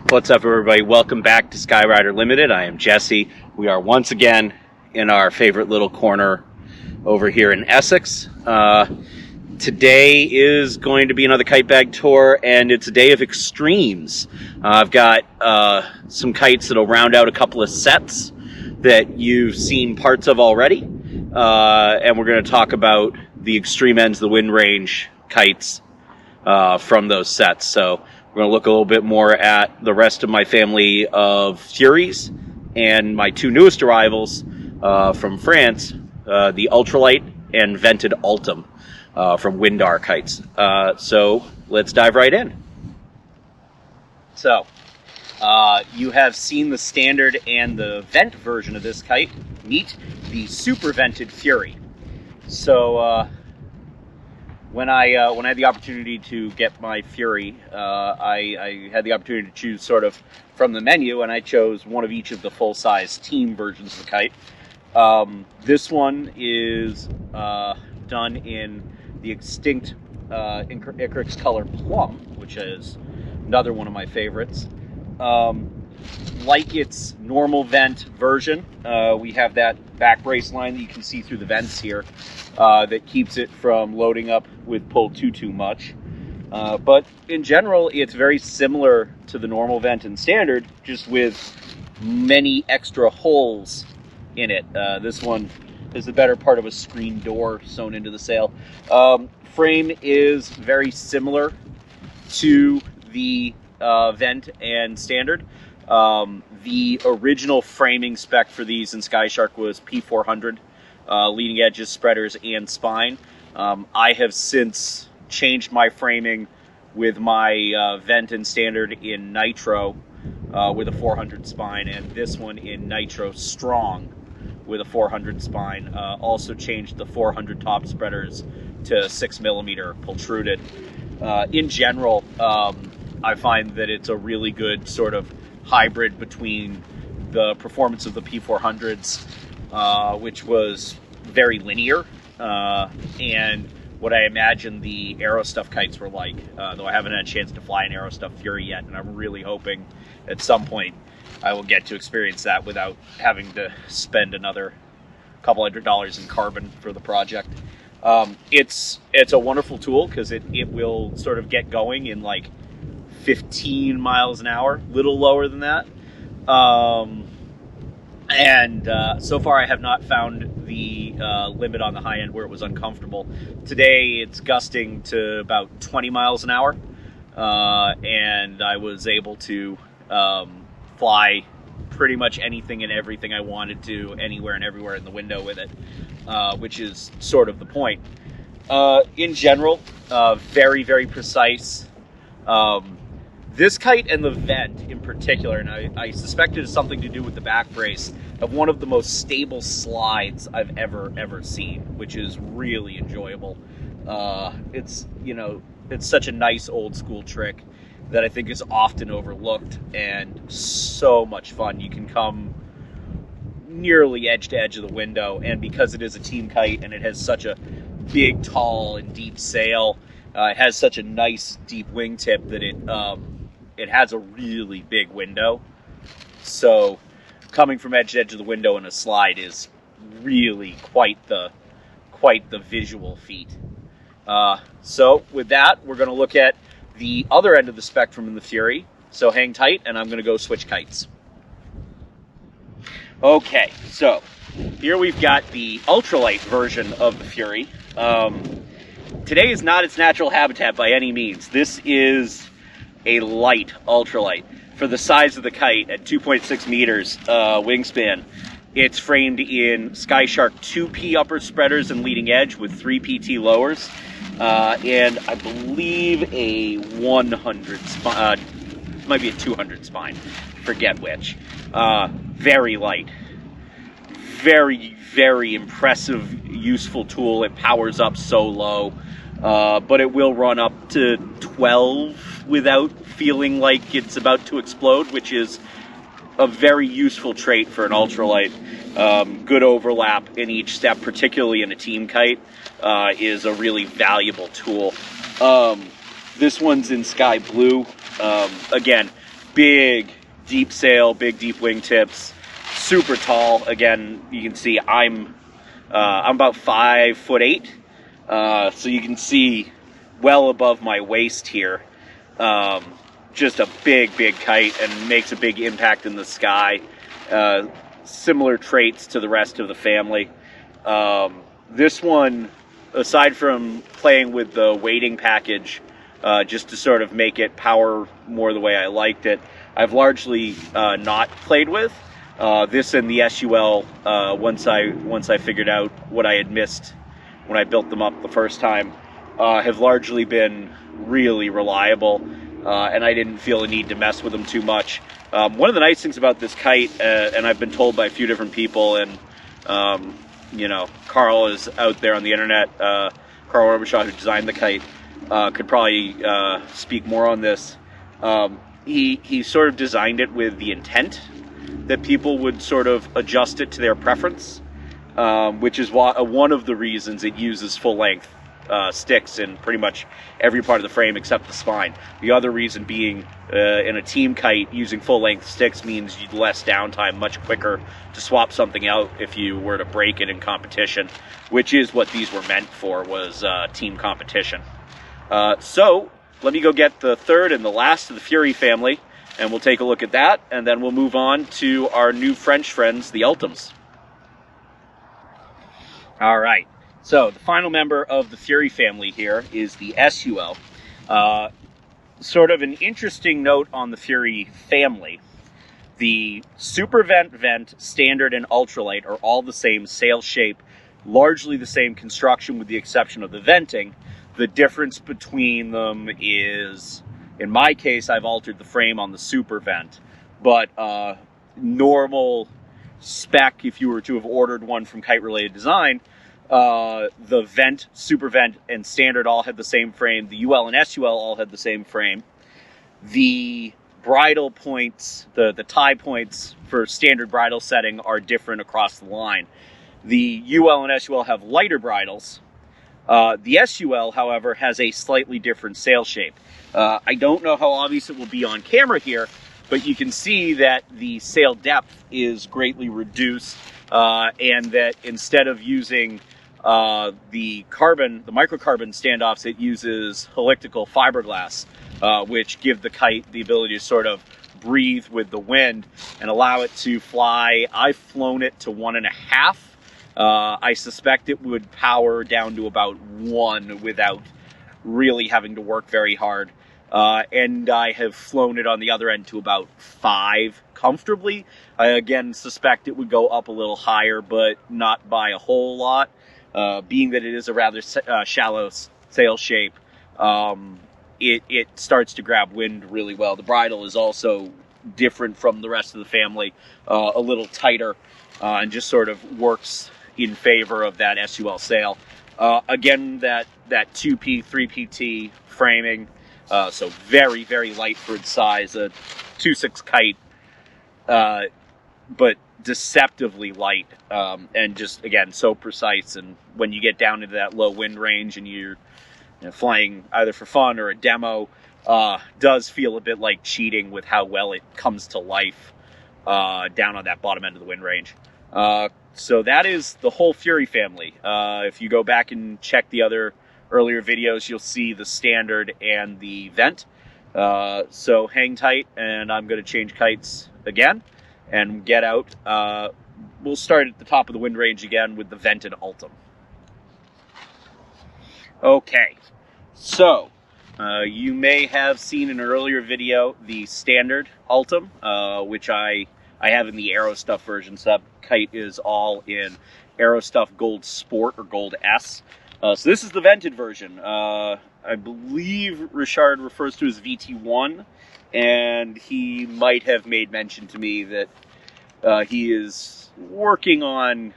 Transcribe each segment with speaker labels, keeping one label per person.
Speaker 1: What's up, everybody? Welcome back to Skyrider Limited. I am Jesse. We are once again in our favorite little corner over here in Essex. Today is going to be another kite bag tour, and it's a day of extremes. I've got some kites that'll round out a couple of sets that you've seen parts of already, and we're going to talk about the extreme ends of the wind range kites from those sets. So we're going to look a little bit more at the rest of my family of Furies and my two newest arrivals from France, the Ultralight and Wind-R Ultim from Wind-R kites. So let's dive right in. So you have seen the standard and the vent version of this kite. Meet the super vented Fury. So when I had the opportunity to get my Fury, I had the opportunity to choose sort of from the menu, and I chose one of each of the full-size team versions of the kite. This one is done in the extinct Icarus color plum, which is another one of my favorites. Like its normal vent version, we have that back brace line that you can see through the vents here that keeps it from loading up with pull too much. But in general, it's very similar to the normal vent and standard, just with many extra holes in it. This one is the better part of a screen door sewn into the sail. Frame is very similar to the vent and standard. The original framing spec for these in SkyShark was P400, leading edges, spreaders, and spine. I have since changed my framing with my vent and standard in Nitro with a 400 spine, and this one in Nitro Strong with a 400 spine. Also changed the 400 top spreaders to 6mm protruded. In general, I find that it's a really good sort of hybrid between the performance of the P400s, which was very linear, and what I imagine the Aerostuff kites were like, though I haven't had a chance to fly an Aerostuff Fury yet, and I'm really hoping at some point I will get to experience that without having to spend another couple $100 in carbon for the project. It's a wonderful tool because it will sort of get going in like 15 miles an hour, little lower than that. So far I have not found the limit on the high end where it was uncomfortable. Today it's gusting to about 20 miles an hour, and I was able to fly pretty much anything and everything I wanted to, anywhere and everywhere in the window with it, which is sort of the point. In general, very, very precise. This kite and the vent in particular, and I suspect it has something to do with the back brace, have one of the most stable slides I've ever seen, which is really enjoyable. It's such a nice old school trick that I think is often overlooked and so much fun. You can come nearly edge to edge of the window, and because it is a team kite and it has such a big, tall, and deep sail, it has such a nice deep wingtip that it has a really big window. So coming from edge to edge of the window in a slide is really quite the visual feat. So with that, we're going to look at the other end of the spectrum in the Fury. So hang tight, and I'm going to go switch kites. Okay, so here we've got the ultralight version of the Fury. Today is not its natural habitat by any means. This is a light ultralight. For the size of the kite at 2.6 meters wingspan, it's framed in SkyShark 2P upper spreaders and leading edge with 3 PT lowers, and I believe a 100 spine, might be a 200 spine, forget which. Very light. Very, very impressive, useful tool. It powers up so low, but it will run up to 12 without feeling like it's about to explode, which is a very useful trait for an ultralight. Good overlap in each step, particularly in a team kite, is a really valuable tool. This one's in sky blue. Again, big, deep sail, big, deep wingtips, super tall. Again, you can see I'm about 5'8", so you can see well above my waist here. Just a big, big kite and makes a big impact in the sky. Similar traits to the rest of the family. This one, aside from playing with the weighting package, just to sort of make it power more the way I liked it, I've largely not played with. This and the SUL, once I figured out what I had missed when I built them up the first time, have largely been really reliable, and I didn't feel a need to mess with them too much. One of the nice things about this kite, and I've been told by a few different people, and you know, Carl is out there on the internet, Carl Robertshaw, who designed the kite, could probably speak more on this. He sort of designed it with the intent that people would sort of adjust it to their preference, which is one of the reasons it uses full-length sticks in pretty much every part of the frame except the spine. The other reason being, in a team kite, using full-length sticks means less downtime, much quicker to swap something out if you were to break it in competition, which is what these were meant for, was team competition. So let me go get the third and the last of the Fury family, and we'll take a look at that, and then we'll move on to our new French friends, the Ultims. All right. So the final member of the Fury family here is the SUL. Sort of an interesting note on the Fury family. The Super Vent, Standard, and Ultralight are all the same sail shape, largely the same construction with the exception of the venting. The difference between them is, in my case, I've altered the frame on the Super Vent, but normal spec, if you were to have ordered one from Kite Related Design, the Vent, Super Vent, and Standard all had the same frame. The UL and SUL all had the same frame. The bridle points, the tie points for standard bridle setting are different across the line. The UL and SUL have lighter bridles. The SUL, however, has a slightly different sail shape. I don't know how obvious it will be on camera here, but you can see that the sail depth is greatly reduced, and that instead of using the microcarbon standoffs, it uses helical fiberglass, which give the kite the ability to sort of breathe with the wind and allow it to fly. I've flown it to 1.5. I suspect it would power down to about 1 without really having to work very hard. And I have flown it on the other end to about 5 comfortably. I again suspect it would go up a little higher, but not by a whole lot. Being that it is a rather shallow sail shape, it starts to grab wind really well. The bridle is also different from the rest of the family, a little tighter, and just sort of works in favor of that SUL sail. Again, that 2P, 3PT framing, so very, very light for its size, a 2.6 kite, but deceptively light, and just, again, so precise. And when you get down into that low wind range and you're flying either for fun or a demo, does feel a bit like cheating with how well it comes to life down on that bottom end of the wind range. So that is the whole Fury family. If you go back and check the other earlier videos, you'll see the Standard and the Vent. So hang tight, and I'm going to change kites again and get out. We'll start at the top of the wind range again with the Vented Ultim. Okay, so you may have seen in an earlier video the Standard Ultim, which I have in the Aero Stuff version. So that kite is all in Aero Stuff Gold Sport or Gold S. So this is the vented version. I believe RIchard refers to as VT1, and he might have made mention to me that he is working on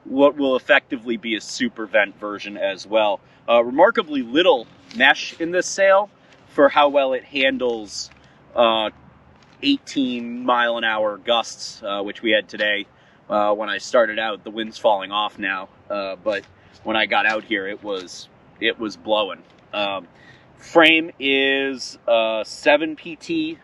Speaker 1: what will effectively be a super vent version as well. Remarkably little mesh in this sail for how well it handles 18-mile-an-hour gusts, which we had today. When I started out, the wind's falling off now, but when I got out here, it was blowing. Frame is 7 PT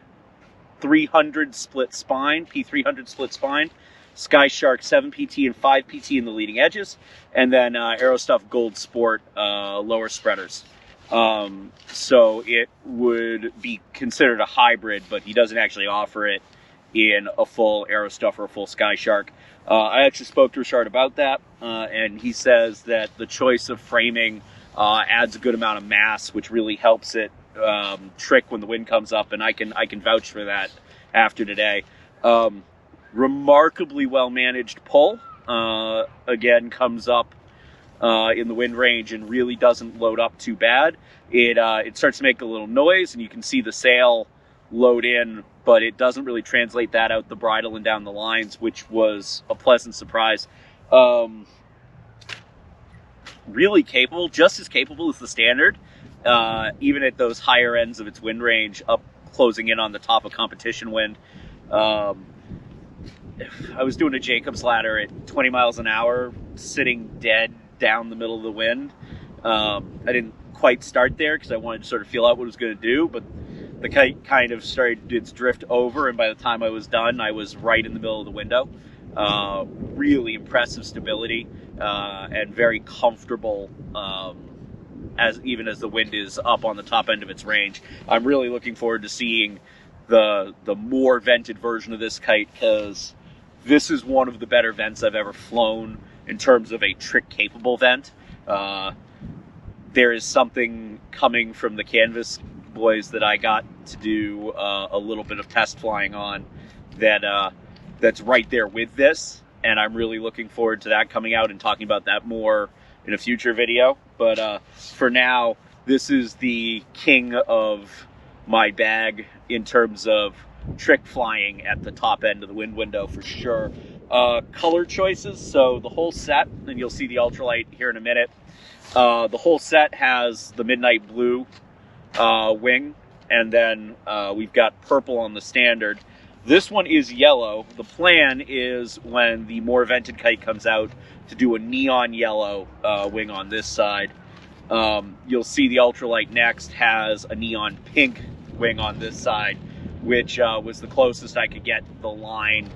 Speaker 1: 300 split spine, P300 split spine, Sky Shark 7 PT and 5 PT in the leading edges, and then Aerostuff Gold Sport lower spreaders. So it would be considered a hybrid, but he doesn't actually offer it in a full Aerostuff or a full Sky Shark. I actually spoke to RIchard about that, and he says that the choice of framing adds a good amount of mass, which really helps it trick when the wind comes up, and I can vouch for that after today. Remarkably well managed pull. Again, comes up in the wind range and really doesn't load up too bad. It starts to make a little noise, and you can see the sail load in, but it doesn't really translate that out the bridle and down the lines, which was a pleasant surprise. Really capable, just as capable as the standard, even at those higher ends of its wind range, up closing in on the top of competition wind. I was doing a Jacob's ladder at 20 miles an hour, sitting dead down the middle of the wind. I didn't quite start there because I wanted to sort of feel out what it was going to do, but the kite kind of started its drift over, and by the time I was done, I was right in the middle of the window. Really impressive stability, and very comfortable, even as the wind is up on the top end of its range. I'm really looking forward to seeing the more vented version of this kite, because this is one of the better vents I've ever flown in terms of a trick-capable vent. There is something coming from the Canvas boys that I got to do a little bit of test flying on that's right there with this, and I'm really looking forward to that coming out and talking about that more in a future video. But for now, this is the king of my bag in terms of trick flying at the top end of the wind window for sure. Color choices, so the whole set, and you'll see the ultralight here in a minute, the whole set has the midnight blue wing, and then we've got purple on the standard. This one is yellow. The plan is, when the more vented kite comes out, to do a neon yellow wing on this side. You'll see the ultralight next has a neon pink wing on this side, which was the closest I could get the line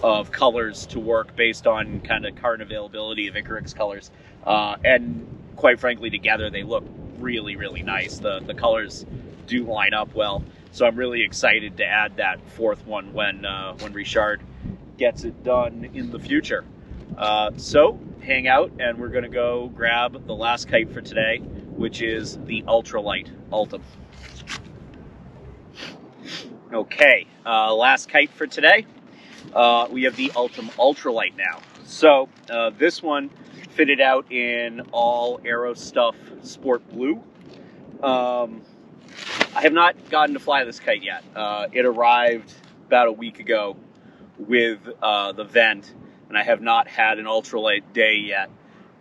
Speaker 1: of colors to work based on kind of current availability of Icarus colors. And quite frankly, together they look really, really nice. The colors do line up well. So I'm really excited to add that fourth one when RIchard gets it done in the future. So hang out, and we're going to go grab the last kite for today, which is the Ultralight Ultim. Okay, last kite for today. We have the Ultim Ultralight now. So this one fitted out in all Aerostuff Sport Blue. I have not gotten to fly this kite yet. It arrived about a week ago with the vent, and I have not had an ultralight day yet.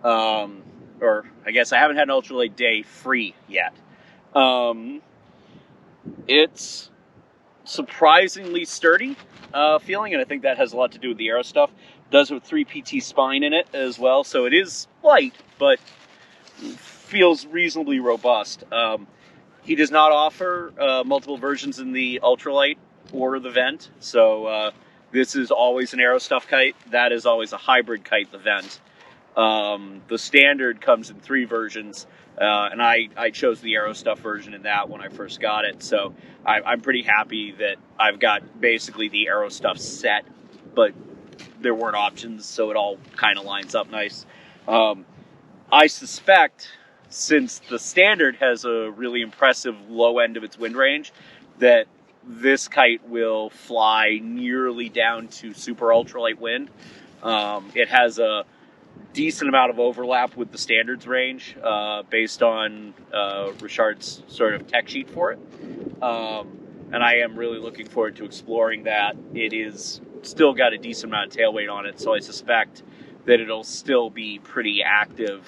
Speaker 1: Or I guess I haven't had an ultralight day free yet. It's surprisingly sturdy feeling, and I think that has a lot to do with the Aerostuff. It does have 3 PT spine in it as well, so it is light, but feels reasonably robust. He does not offer multiple versions in the ultralight or the vent, so this is always an Aerostuff kite. That is always a hybrid kite, the vent. The standard comes in 3 versions, and I chose the Aerostuff version in that when I first got it, so I'm pretty happy that I've got basically the Aerostuff set, but there weren't options, so it all kind of lines up nice. I suspect, since the standard has a really impressive low end of its wind range, that this kite will fly nearly down to super ultralight wind. It has a decent amount of overlap with the standards range based on RIchard's sort of tech sheet for it. And I am really looking forward to exploring that. It is still got a decent amount of tail weight on it, so I suspect that it'll still be pretty active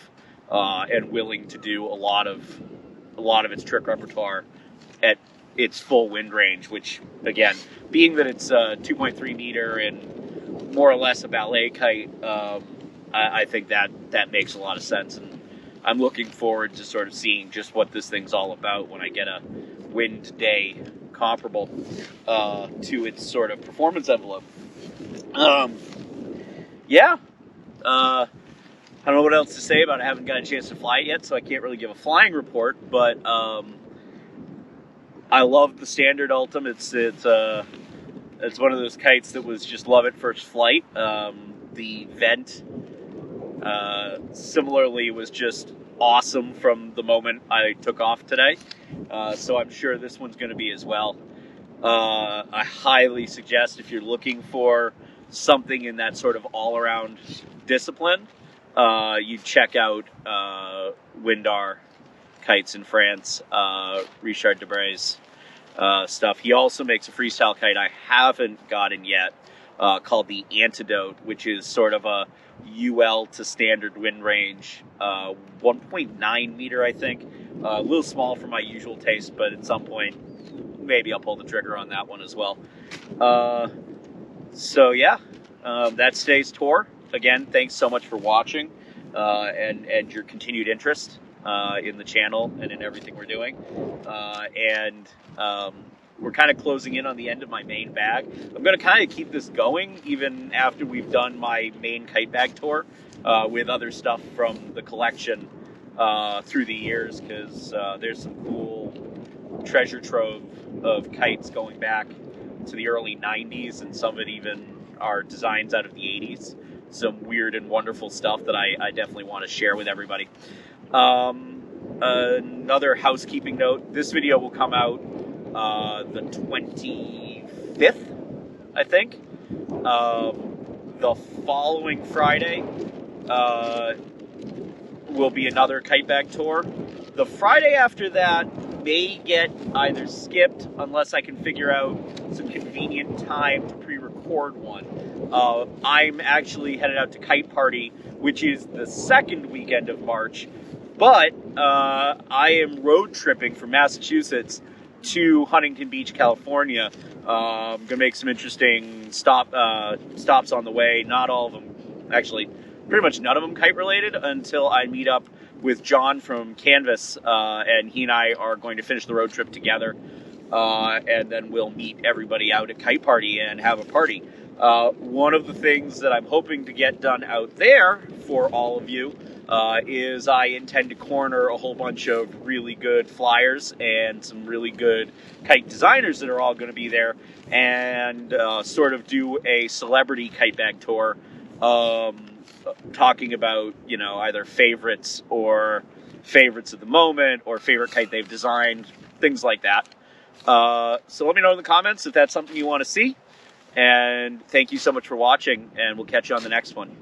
Speaker 1: and willing to do a lot of its trick repertoire at its full wind range, which, again, being that it's 2.3 meter and more or less a ballet kite, I think that makes a lot of sense. And I'm looking forward to sort of seeing just what this thing's all about when I get a Wind Day comparable to its sort of performance envelope. Yeah. I don't know what else to say about it. I haven't got a chance to fly it yet, so I can't really give a flying report, but I love the standard Ultim. It's one of those kites that was just love at first flight. The vent, similarly, was just awesome from the moment I took off today. So I'm sure this one's going to be as well. I highly suggest, if you're looking for something in that sort of all-around discipline, you check out Wind-R kites in France, RIchard Debray's stuff. He also makes a freestyle kite I haven't gotten yet, called the Antidote, which is sort of a UL to standard wind range, 1.9 meter, I think. A little small for my usual taste, but at some point, maybe I'll pull the trigger on that one as well. So yeah, that's today's tour. Again, thanks so much for watching, and your continued interest in the channel and in everything we're doing. We're kind of closing in on the end of my main bag. I'm going to kind of keep this going even after we've done my main kite bag tour with other stuff from the collection through the years, because there's some cool treasure trove of kites going back to the early 90s, and some of it even are designs out of the 80s. Some weird and wonderful stuff that I definitely want to share with everybody. Another housekeeping note, this video will come out the 25th, I think. The following Friday will be another kite bag tour. The Friday after that may get either skipped unless I can figure out some convenient time to pre-record one. I'm actually headed out to Kite Party, which is the second weekend of March, but I am road tripping from Massachusetts to Huntington Beach, California. I'm going to make some interesting stops on the way. Not all of them, actually, pretty much none of them kite related, until I meet up with John from Canvas, and he and I are going to finish the road trip together, and then we'll meet everybody out at Kite Party and have a party. One of the things that I'm hoping to get done out there for all of you is I intend to corner a whole bunch of really good flyers and some really good kite designers that are all going to be there, and sort of do a celebrity kite bag tour, talking about, you know, either favorites or favorites of the moment or favorite kite they've designed, things like that. So let me know in the comments if that's something you want to see. And thank you so much for watching, and we'll catch you on the next one.